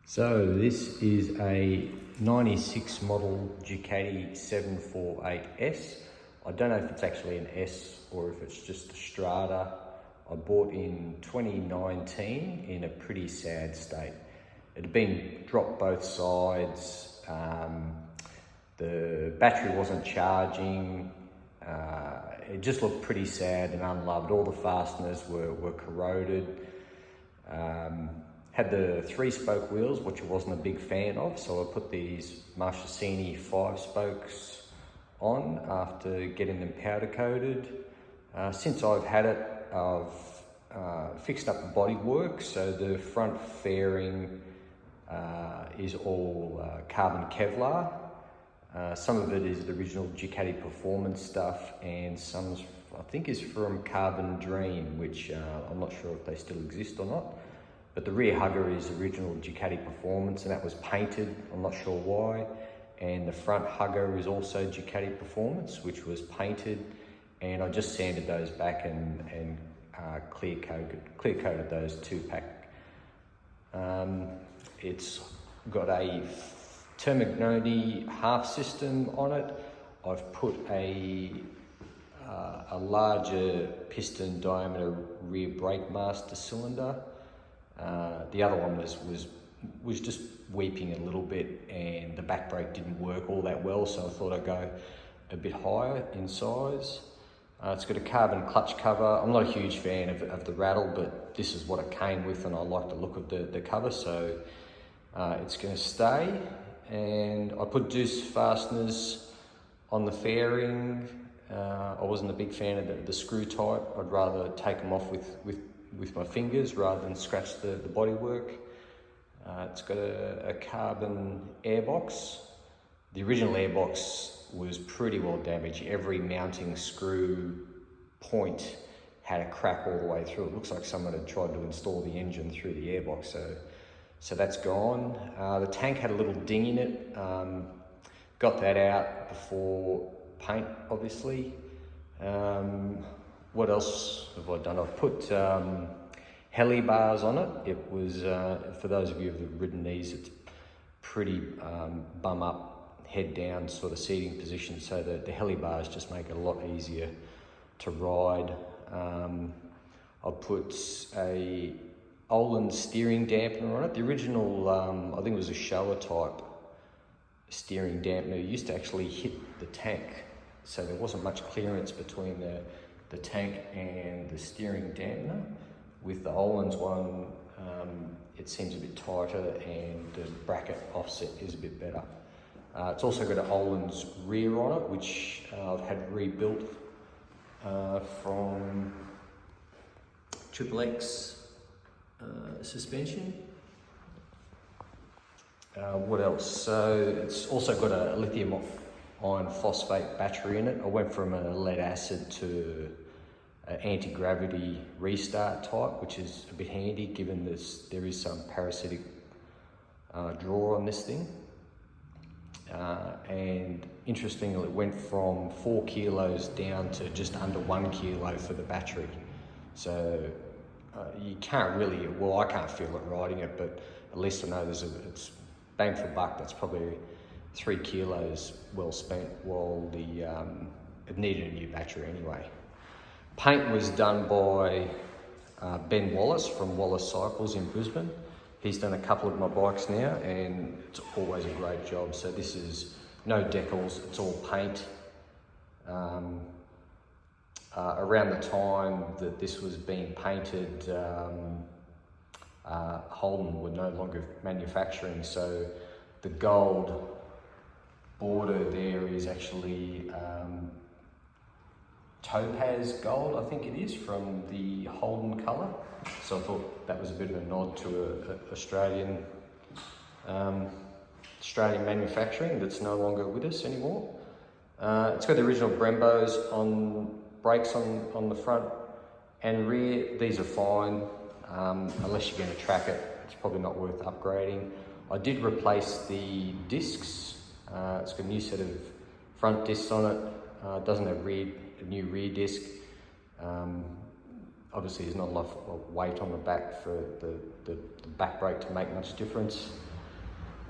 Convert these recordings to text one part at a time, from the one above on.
So this is a 96 model Ducati 748S. I don't know if it's actually an S or if it's just a Strata. I bought in 2019 in a pretty sad state. It had been dropped both sides. The battery wasn't charging. It just looked pretty sad and unloved. All the fasteners were corroded. Had the 3-spoke wheels, which I wasn't a big fan of, so I put these Marchesini 5 spokes on after getting them powder coated. Since I've had it, I've fixed up the bodywork, so the front fairing is all carbon Kevlar. Some of it is the original Ducati performance stuff, and some I think is from Carbon Dream, which I'm not sure if they still exist or not. But the rear hugger is original Ducati performance, and that was painted, I'm not sure why. And the front hugger is also Ducati performance, which was painted, and I just sanded those back and clear coated those 2-pack. It's got a Termignoni half system on it. I've put a larger piston diameter rear brake master cylinder. The other one was just weeping a little bit, and the back brake didn't work all that well, so I thought I'd go a bit higher in size. It's got a carbon clutch cover. I'm not a huge fan of the rattle, but this is what it came with, and I like the look of the cover, so it's going to stay. And I put deuce fasteners on the fairing. I wasn't a big fan of the screw type. I'd rather take them off with my fingers rather than scratch the bodywork. It's got a carbon airbox. The original airbox was pretty well damaged. Every mounting screw point had a crack all the way through. It looks like someone had tried to install the engine through the airbox, so that's gone. The tank had a little ding in it. Got that out before paint, obviously. What else have I done? I've put heli bars on it. It was, for those of you who've ridden these, it's pretty bum up, head down sort of seating position, so that the heli bars just make it a lot easier to ride. I put a Olin steering dampener on it. The original, I think it was a Showa type steering dampener. It used to actually hit the tank, so there wasn't much clearance between the tank and the steering dampener. With the Olin's one, it seems a bit tighter, and the bracket offset is a bit better. It's also got an Olin's rear on it, which I've had rebuilt from XXX suspension. What else? So it's also got a lithium iron phosphate battery in it. I went from a lead acid to an anti-gravity restart type, which is a bit handy given there is some parasitic draw on this thing. And interestingly, it went from 4 kilos down to just under 1 kilo for the battery. So you can't really, well, I can't feel it riding it, but at least I know it's bang for buck. That's probably 3 kilos well spent, while it needed a new battery anyway. Paint was done by Ben Wallace from Wallace Cycles in Brisbane. He's done a couple of my bikes now, and it's always a great job. So this is no decals, it's all paint. Around the time that this was being painted, Holden were no longer manufacturing, so the gold border there is actually topaz gold, I think it is, from the Holden colour. So I thought that was a bit of a nod to an Australian manufacturing that's no longer with us anymore. It's got the original Brembos on brakes on the front and rear. These are fine, unless you're going to track it. It's probably not worth upgrading. I did replace the discs. It's got a new set of front discs on it. It doesn't have a new rear disc. Obviously there's not enough weight on the back for the back brake to make much difference.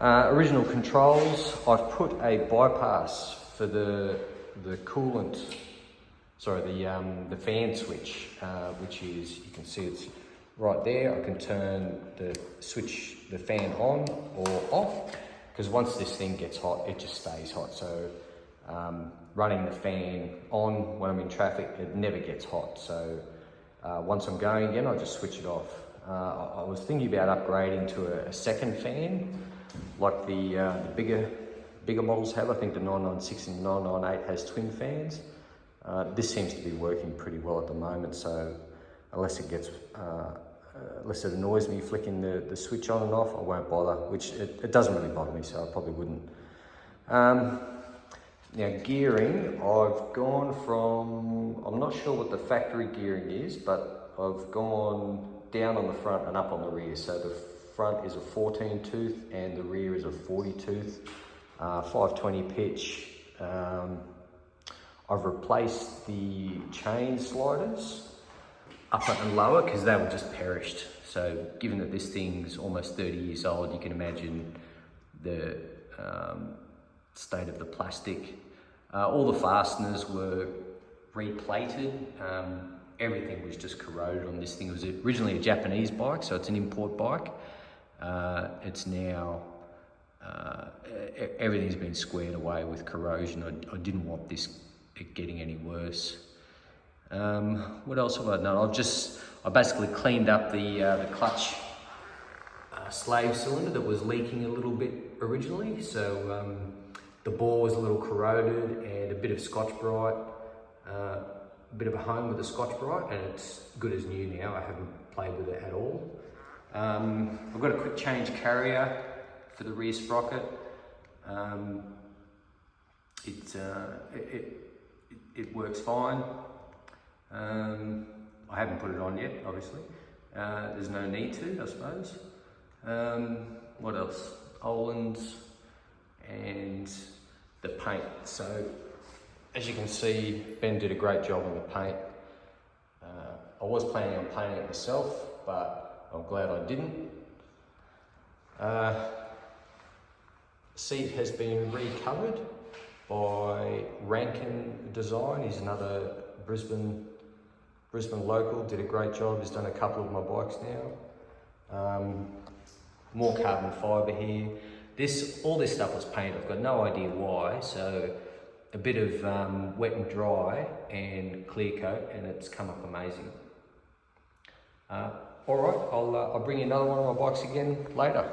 Original controls, I've put a bypass for the coolant, sorry, the fan switch, which is, you can see it's right there. I can turn the fan on or off, because once this thing gets hot, it just stays hot. So running the fan on when I'm in traffic, it never gets hot. So once I'm going again, I just switch it off. I was thinking about upgrading to a second fan, like the bigger models have. I think the 996 and the 998 has twin fans. This seems to be working pretty well at the moment, so unless it annoys me flicking the switch on and off, I won't bother, which it doesn't really bother me, so I probably wouldn't. Now gearing, I've gone from, I'm not sure what the factory gearing is, but I've gone down on the front and up on the rear. So the front is a 14 tooth and the rear is a 40 tooth, 520 pitch. I've replaced the chain sliders, upper and lower, because they were just perished. So given that this thing's almost 30 years old, you can imagine the state of the plastic. All the fasteners were replated. Everything was just corroded on this thing. It was originally a Japanese bike, so it's an import bike. It's now, everything's been squared away with corrosion. I didn't want it getting any worse. What else have I done? I basically cleaned up the clutch slave cylinder that was leaking a little bit originally. So the bore was a little corroded, and a bit of Scotch-Brite, a bit of a home with the Scotch-Brite, and it's good as new now. I haven't played with it at all. I've got a quick change carrier for the rear sprocket. It works fine. I haven't put it on yet, obviously. There's no need to, I suppose. What else? Ohlins and the paint. So, as you can see, Ben did a great job on the paint. I was planning on painting it myself, but I'm glad I didn't. Seat has been recovered by Rankin Design. He's another Brisbane local, did a great job. He's done a couple of my bikes now. More carbon fibre here. All this stuff was painted. I've got no idea why. So a bit of wet and dry and clear coat, and it's come up amazing. All right, I'll bring you another one of my bikes again later.